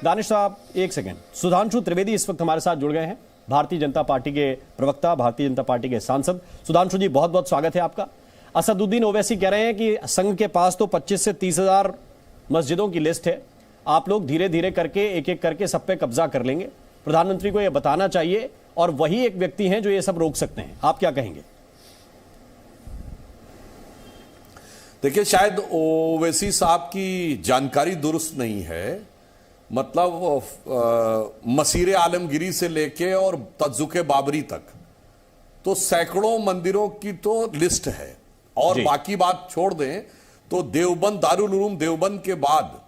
दानिश साहब एक सेकंड, सुधांशु त्रिवेदी इस वक्त हमारे साथ जुड़ गए हैं, भारतीय जनता पार्टी के प्रवक्ता, भारतीय जनता पार्टी के सांसद। सुधांशु जी बहुत बहुत स्वागत है आपका। असदुद्दीन ओवैसी कह रहे हैं कि संघ के पास तो 25 से 30 हजार मस्जिदों की लिस्ट है, आप लोग धीरे धीरे करके एक एक करके सब पे कब्जा कर लेंगे, प्रधानमंत्री को यह बताना चाहिए और वही एक व्यक्ति हैं जो ये सब रोक सकते हैं। आप क्या कहेंगे? देखिए, शायद ओवैसी साहब की जानकारी दुरुस्त नहीं है। मतलब मसीरे आलमगिरी से लेके और तज्जुके बाबरी तक तो सैकड़ों मंदिरों की तो लिस्ट है, और बाकी बात छोड़ दें तो देवबंद, दारुल उलूम देवबंद के बाद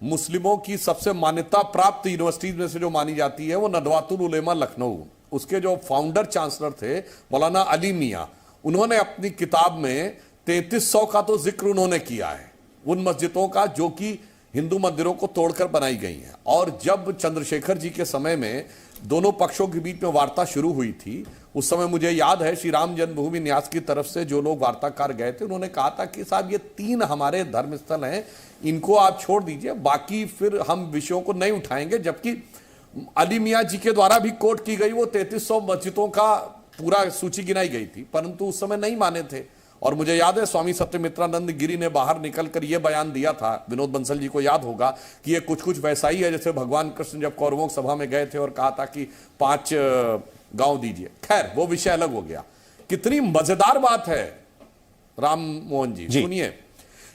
मुस्लिमों की सबसे मान्यता प्राप्त यूनिवर्सिटीज में से जो मानी जाती है वो नदवातुल उलेमा लखनऊ, उसके जो फाउंडर चांसलर थे मौलाना अली मियां, उन्होंने अपनी किताब में 3300 का तो जिक्र उन्होंने किया है उन मस्जिदों का जो कि हिंदू मंदिरों को तोड़कर बनाई गई हैं। और जब चंद्रशेखर जी के समय में दोनों पक्षों के बीच में वार्ता शुरू हुई थी, उस समय मुझे याद है श्री राम जन्मभूमि न्यास की तरफ से जो लोग वार्ताकार गए थे, उन्होंने कहा था कि साहब ये 3 हमारे धर्मस्थल हैं, इनको आप छोड़ दीजिए, बाकी फिर हम विषयों को नहीं उठाएंगे। जबकि अली मियां जी के द्वारा भी कोट की गई वो 3300 मस्जिदों का पूरा सूची गिनाई गई थी, परंतु उस समय नहीं माने थे। और मुझे याद है स्वामी सत्यमित्रानंद गिरी ने बाहर निकलकर यह बयान दिया था, विनोद बंसल जी को याद होगा, कि ये कुछ कुछ वैसा ही है जैसे भगवान कृष्ण जब कौरवों की सभा में गए थे और कहा था कि 5 गांव दीजिए। खैर, वो विषय अलग हो गया। कितनी मजेदार बात है राम मोहन जी, सुनिए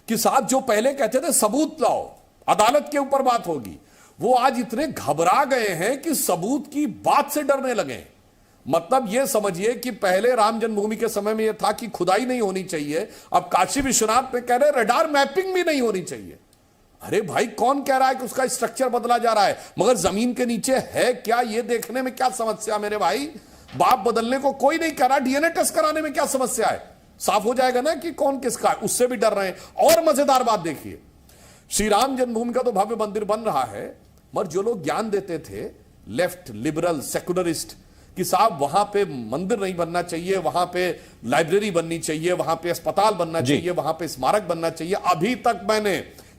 कि साहब जो पहले कहते थे सबूत लाओ, अदालत के ऊपर बात होगी, वो आज इतने घबरा गए हैं कि सबूत की बात से डरने लगे। मतलब यह समझिए कि पहले राम जन्मभूमि के समय में यह था कि खुदाई नहीं होनी चाहिए, अब काशी विश्वनाथ में कह रहे रडार मैपिंग भी नहीं होनी चाहिए। अरे भाई, कौन कह रहा है कि उसका स्ट्रक्चर बदला जा रहा है, मगर जमीन के नीचे है क्या, यह देखने में क्या समस्या मेरे भाई? बाप बदलने को कोई नहीं कह रहा, डीएनए टेस्ट कराने में क्या समस्या है? साफ हो जाएगा ना कि कौन किसका है, उससे भी डर रहे हैं। और मजेदार बात देखिए, श्री राम जन्मभूमि का तो भव्य मंदिर बन रहा है, मगर जो लोग ज्ञान देते थे लेफ्ट, लिबरल, सेकुलरिस्ट, कि साहब वहां पे मंदिर नहीं बनना चाहिए, वहां पे लाइब्रेरी बननी चाहिए, वहां पे अस्पताल बनना चाहिए, वहां पे स्मारक बनना चाहिए, अभी तक मैंने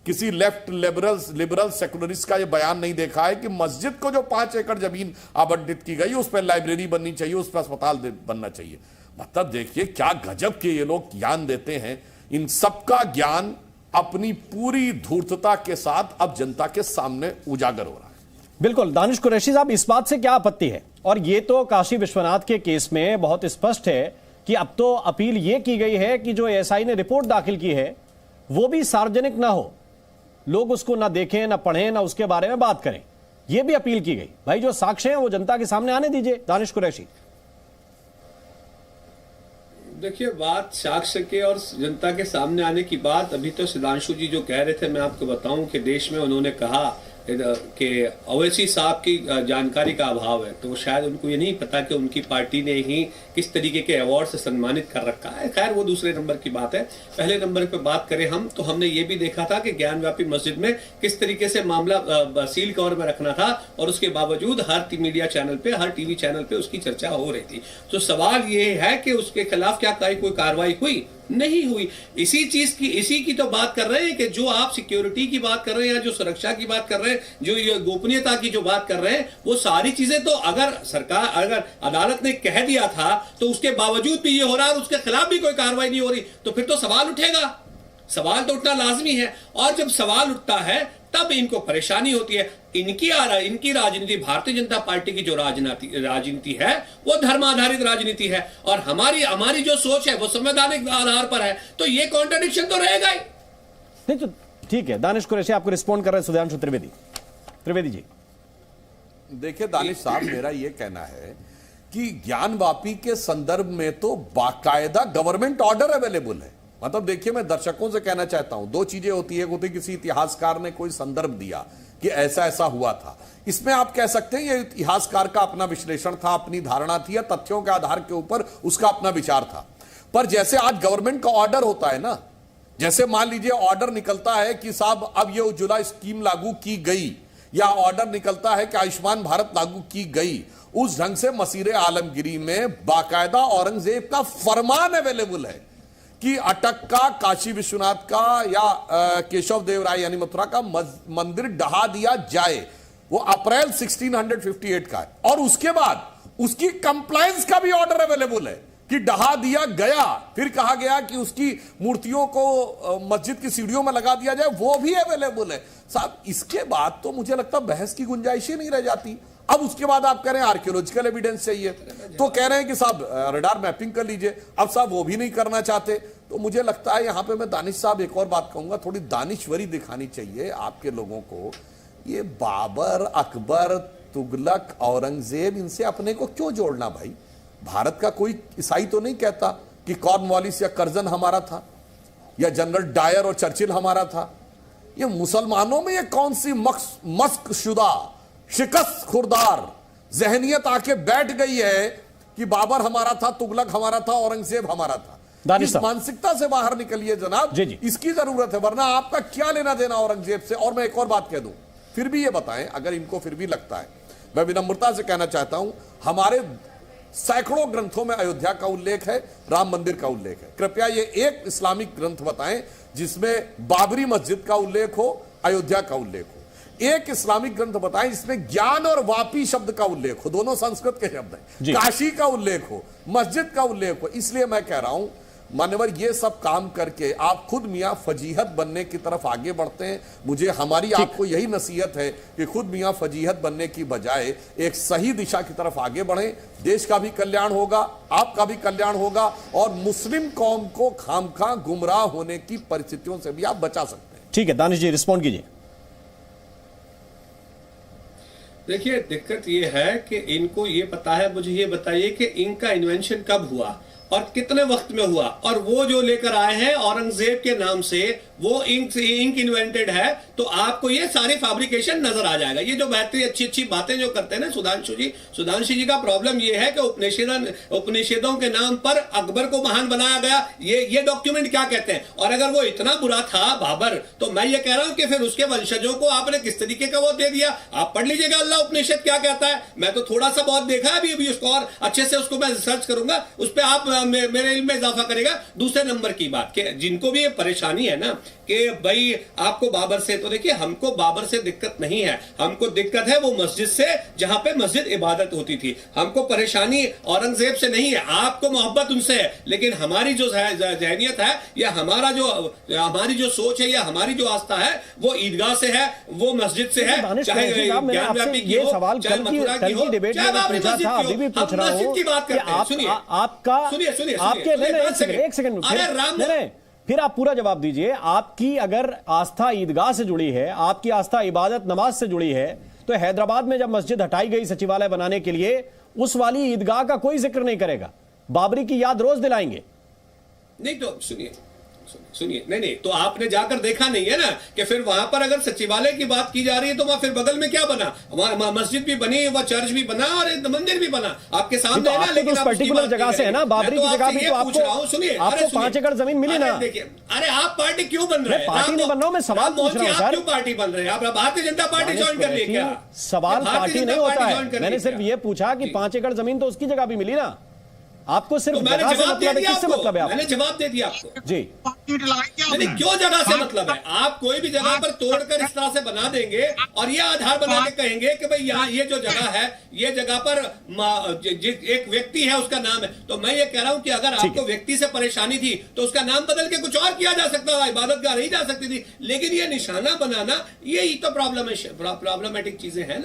किसी लेफ्ट, लिबरल सेकुलरिस्ट का यह बयान नहीं देखा है कि मस्जिद को जो 5 एकड़ जमीन आवंटित की गई उस पर लाइब्रेरी बननी चाहिए, उस पर अस्पताल बनना चाहिए। मतलब देखिए क्या गजब के ये लोग ज्ञान देते हैं। इन सबका ज्ञान अपनी पूरी धूर्तता के साथ अब जनता के सामने उजागर हो रहा है। बिल्कुल। दानिश कुरैशी साहब, इस बात से क्या आपत्ति है? और ये तो काशी विश्वनाथ के केस में बहुत स्पष्ट है कि अब तो अपील ये की गई है कि जो एएसआई ने रिपोर्ट दाखिल की है वो भी सार्वजनिक ना हो, लोग उसको ना देखें, ना पढ़ें, ना उसके बारे में बात करें, ये भी अपील की गई। भाई, जो साक्ष्य हैं वो जनता के सामने आने दीजिए। दानिश कुरैशी, देखिए, बात साक्ष्य के और जनता के सामने आने की बात, अभी तो सुधांशु जी जो कह रहे थे, मैं आपको बताऊं कि देश में उन्होंने कहा कि ओवैसी साहब की जानकारी का अभाव है, तो शायद उनको ये नहीं पता कि उनकी पार्टी ने ही किस तरीके के अवार्ड से सम्मानित कर रखा है। खैर, वो दूसरे नंबर की बात है। पहले नंबर पे बात करें हम, तो हमने ये भी देखा था कि ज्ञानव्यापी मस्जिद में किस तरीके से मामला सील कवर में रखना था, और उसके बावजूद हर मीडिया चैनल पे, हर टीवी चैनल पे उसकी चर्चा हो रही थी। तो सवाल ये है कि उसके खिलाफ क्या कोई कार्रवाई हुई? नहीं हुई। इसी की तो बात कर रहे हैं कि जो आप सिक्योरिटी की बात कर रहे हैं, जो सुरक्षा की बात कर रहे हैं, जो ये गोपनीयता की जो बात कर रहे हैं, वो सारी चीजें तो अगर अदालत ने कह दिया था तो उसके बावजूद भी ये हो रहा है और उसके खिलाफ भी कोई कार्रवाई नहीं हो रही, तो फिर तो सवाल उठेगा। सवाल तो उठना लाजमी है, और जब सवाल उठता है तब इनको परेशानी होती है। इनकी राजनीति, भारतीय जनता पार्टी की जो राजनीति है वो धर्म आधारित राजनीति है, और हमारी जो सोच है वो संवैधानिक आधार पर है, तो ये कॉन्ट्रडिक्शन तो रहेगा ही नहीं। तो ठीक है, दानिश कुरैशी आपको रिस्पॉन्ड कर रहे हैं सुधांशु त्रिवेदी जी। देखिए दानिश साहब, मेरा यह कहना है कि ज्ञानवापी के संदर्भ में तो बाकायदा गवर्नमेंट ऑर्डर अवेलेबल है। मतलब देखिए, मैं दर्शकों से कहना चाहता हूं, 2 चीजें होती है। होती किसी इतिहासकार ने कोई संदर्भ दिया कि ऐसा ऐसा हुआ था, इसमें आप कह सकते हैं ये इतिहासकार का अपना विश्लेषण था, अपनी धारणा थी, या तथ्यों के आधार के ऊपर उसका अपना विचार था। पर जैसे आज गवर्नमेंट का ऑर्डर होता है ना, जैसे मान लीजिए ऑर्डर निकलता है कि साहब अब ये उज्ज्वला स्कीम लागू की गई, या ऑर्डर निकलता है कि आयुष्मान भारत लागू की गई, उस ढंग से मसीरे आलमगिरी में बाकायदा औरंगजेब का फरमान अवेलेबल है कि अटक का, काशी विश्वनाथ का या केशव देव राय यानी मथुरा का मंदिर ढहा दिया जाए। वो अप्रैल 1658 का है, और उसके बाद उसकी कंप्लायंस का भी ऑर्डर अवेलेबल है कि ढहा दिया गया। फिर कहा गया कि उसकी मूर्तियों को मस्जिद की सीढ़ियों में लगा दिया जाए, वो भी अवेलेबल है। साहब इसके बाद तो मुझे लगता बहस की गुंजाइश ही नहीं रह जाती। अब उसके बाद आप कह रहे हैं आर्कियोलॉजिकल एविडेंस चाहिए, तो कह रहे हैं कि साहब रडार मैपिंग कर लीजिए। अब साहब वो भी नहीं करना चाहते, तो मुझे लगता है यहां पे मैं दानिश साहब एक और बात कहूंगा, थोड़ी दानिश्वरी दिखानी चाहिए आपके लोगों को। ये बाबर, अकबर, तुगलक, औरंगजेब, इनसे अपने को क्यों जोड़ना भाई? भारत का कोई ईसाई तो नहीं कहता कि कॉर्नवालिस या कर्जन हमारा था, या जनरल डायर और चर्चिल हमारा था। ये मुसलमानों में ये कौन सी मस्क शुदा, शिकस्त खुरदार जहनियत आके बैठ गई है कि बाबर हमारा था, तुगलक हमारा था, औरंगजेब हमारा था। इस मानसिकता से बाहर निकलिए जनाब, जी। इसकी जरूरत है, वरना आपका क्या लेना देना औरंगजेब से। और मैं एक और बात कह दूं, फिर भी ये बताएं, अगर इनको फिर भी लगता है, मैं विनम्रता से कहना चाहता हूं, हमारे सैकड़ों ग्रंथों में अयोध्या का उल्लेख है, राम मंदिर का उल्लेख है। कृपया ये एक इस्लामिक ग्रंथ बताएं जिसमें बाबरी मस्जिद का उल्लेख हो, अयोध्या का उल्लेख हो। एक इस्लामिक ग्रंथ बताएं जिसमें ज्ञान और वापी शब्द का उल्लेख हो, दोनों संस्कृत के शब्द हैं, काशी का उल्लेख हो, मस्जिद का उल्लेख हो। इसलिए मैं कह रहा हूं मान्यवर, ये सब काम करके आप खुद मियां फजीहत बनने की तरफ आगे बढ़ते हैं। मुझे हमारी आपको यही नसीहत है कि खुद मियां फजीहत बनने की बजाय एक सही दिशा की तरफ आगे बढ़ें। देश का भी कल्याण होगा, आपका भी कल्याण होगा, और मुस्लिम कौम को खामखा गुमराह होने की परिस्थितियों से भी आप बचा सकते हैं। ठीक है, दानिश जी रिस्पॉन्ड कीजिए। देखिए, दिक्कत ये है कि इनको ये पता है, मुझे ये बताइए कि इनका इन्वेंशन कब हुआ और कितने वक्त में हुआ, और वो जो लेकर आए हैं औरंगजेब के नाम से, वो इंक इन्वेंटेड है, तो आपको ये सारी फैब्रिकेशन नजर आ जाएगा। ये जो बेहतरीन अच्छी अच्छी बातें जो करते हैं ना सुधांशु जी का प्रॉब्लम ये है कि उपनिषदों के नाम पर अकबर को महान बनाया गया, ये डॉक्यूमेंट क्या कहते हैं। और अगर वो इतना बुरा था बाबर, तो मैं ये कह रहा हूं कि फिर उसके वंशजों को आपने किस तरीके का वो दे दिया। आप पढ़ लीजिएगा अल्लाह उपनिषद क्या कहता है। मैं तो थोड़ा सा बहुत देखा है, अभी उसको और अच्छे से उसको मैं रिसर्च करूंगा, उस पर आप मेरे इल्म में इजाफा करेगा। दूसरे नंबर की बात कि जिनको भी ये परेशानी है ना कि भाई आपको बाबर से, तो देखिए हमको बाबर से दिक्कत नहीं है, हमको दिक्कत है वो मस्जिद से जहां पे मस्जिद इबादत होती थी। हमको परेशानी औरंगजेब से नहीं है, आपको मोहब्बत उनसे है, लेकिन हमारी जो जहनियत है या हमारी जो सोच है या हमारी जो आस्था है वो ईदगाह से है, वो मस्जिद से है, चाहे ज्ञानव्यापी की हो, चाहे मथुरा की हो, चाहे बाबरी मस्जिद की हो। हम मस्जिद की बात करते हैं। सुनिए आपका, सुनिए एक सेकंड, अरे राम, फिर आप पूरा जवाब दीजिए। आपकी अगर आस्था ईदगाह से जुड़ी है, आपकी आस्था इबादत नमाज से जुड़ी है, तो हैदराबाद में जब मस्जिद हटाई गई सचिवालय बनाने के लिए, उस वाली ईदगाह का कोई जिक्र नहीं करेगा, बाबरी की याद रोज दिलाएंगे। नहीं तो सुनिए, नहीं तो आपने जाकर देखा नहीं है ना कि फिर वहां पर अगर सचिवालय की बात की जा रही है तो वहां फिर बगल में क्या बना, वहां मस्जिद भी बनी, वहां चर्च भी बना और मंदिर भी बना आपके सामने है ना। लेकिन उस पर्टिकुलर जगह से है ना, बाबरी की जगह भी तो आपको, सुनिए, आपको 5 एकड़ जमीन मिली ना। देखिए, अरे आप पार्टी क्यों बन रहे हैं? पार्टी नहीं बन रहा हूं मैं, सवाल पूछ रहा हूं सर। क्यों पार्टी बन रहे हैं आप? भारतीय जनता पार्टी ज्वाइन कर लिए क्या? सवाल पार्टी नहीं होता है, मैंने सिर्फ ये पूछा कि 5 एकड़ जमीन तो उसकी जगह भी मिली ना। आपको सिर्फ जगह से मतलब है, किससे मतलब है? मैंने जवाब दे दिया आपको जी। नहीं, क्यों जगह से मतलब है? आप कोई भी जगह पर तोड़कर इस तरह से बना देंगे और ये आधार बना के कहेंगे कि भाई यहाँ ये जो जगह है, ये जगह पर एक व्यक्ति है, उसका नाम है। तो मैं ये कह रहा हूं कि अगर आपको व्यक्ति से परेशानी थी तो उसका नाम बदल के कुछ और किया जा सकता था, इबादतगाह नहीं जा सकती थी। लेकिन ये निशाना बनाना, यही तो प्रॉब्लमेटिक चीजें हैं ना।